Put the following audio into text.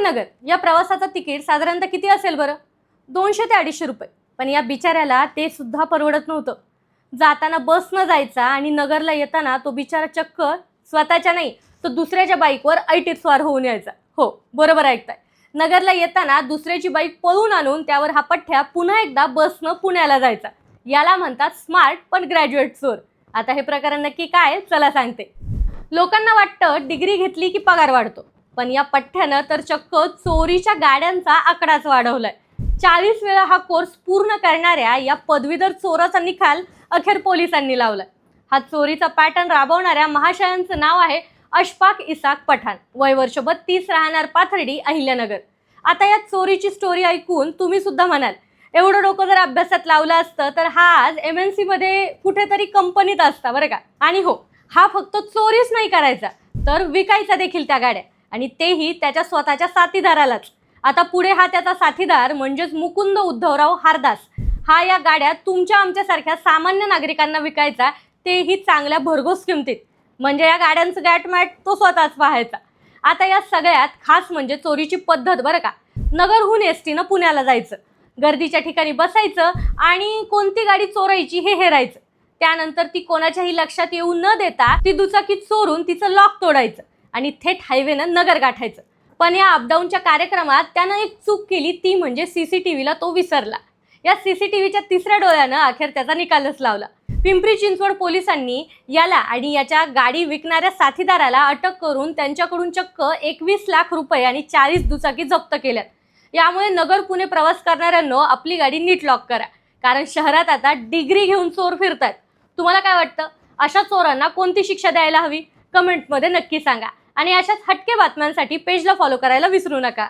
ते नगर या प्रवासाचं तिकीट साधारणतः किती असेल बरं? 200 ते 250 रुपये. पण या बिचाऱ्याला ते सुद्धा परवडत नव्हतं. जाताना बसनं जायचा आणि नगरला येताना तो बिचारा चक्क स्वतःच्या नाही तर दुसऱ्याच्या बाईकवर ऐटीत स्वार होऊन यायचा. हो, बरोबर ऐकताय. नगरला येताना दुसऱ्याची बाईक पळून आणून त्यावर हा पठ्ठ्या पुन्हा एकदा बसनं पुण्याला जायचा. याला म्हणतात स्मार्ट पण ग्रॅज्युएट चोर. आता हे प्रकरण नक्की काय, चला सांगते. लोकांना वाटतं डिग्री घेतली की पगार वाढतो, पण या पठ्ठ्यानं तर चक्क चोरीच्या गाड्यांचा आकडाच वाढवलाय. 40 वेळा हा कोर्स पूर्ण करणाऱ्या या पदवीधर चोराचा निकाल अखेर पोलिसांनी लावलाय. हा चोरीचा पॅटर्न राबवणाऱ्या महाशयांचं नाव आहे अशफाक इसाक पठाण. वय वर्ष 32, राहणार पाथर्डी, अहिल्यानगर. आता या चोरीची स्टोरी ऐकून तुम्ही सुद्धा म्हणाल, एवढं डोकं जर अभ्यासात लावलं असतं तर हा आज MNC मध्ये कुठेतरी कंपनीत असता बरं का. आणि हो, हा फक्त चोरीच नाही करायचा तर विकायचा देखील त्या गाड्या, आणि तेही त्याच्या स्वतःच्या साथीदारालाच. आता पुढे हा त्याचा साथीदार म्हणजेच मुकुंद उद्धवराव हारदास हा या गाड्या तुमच्या आमच्यासारख्या सामान्य नागरिकांना विकायचा, तेही चांगल्या भरघोस किमतीत. म्हणजे या गाड्यांचं गॅटमॅट तो स्वतःच पाहायचा. आता या सगळ्यात खास म्हणजे चोरीची पद्धत बरं का. नगरहून ST नं पुण्याला जायचं, गर्दीच्या ठिकाणी बसायचं आणि कोणती गाडी चोरायची हे हेरायचं. त्यानंतर ती कोणाच्याही लक्षात येऊ न देता ती दुचाकी चोरून तिचं लॉक तोडायचं आणि थेट हायवेनं नगर गाठायचं. पण या अपडाऊनच्या कार्यक्रमात त्यानं एक चूक केली, ती म्हणजे CCTVला तो विसरला. या CCTVच्या तिसऱ्या डोळ्यानं अखेर त्याचा निकालच लावला. पिंपरी चिंचवड पोलिसांनी याला आणि याच्या गाडी विकणाऱ्या साथीदाराला अटक करून त्यांच्याकडून चक्क 21 लाख रुपये आणि 40 दुचाकी जप्त केल्यात. यामुळे नगर पुणे प्रवास करणाऱ्यांनो आपली गाडी नीट लॉक करा, कारण शहरात आता डिग्री घेऊन चोर फिरतायत. तुम्हाला काय वाटतं, अशा चोरांना कोणती शिक्षा द्यायला हवी? कमेंटमध्ये नक्की सांगा. आणि अशाच हटके बातम्यांसाठी पेजला फॉलो करायला विसरू नका.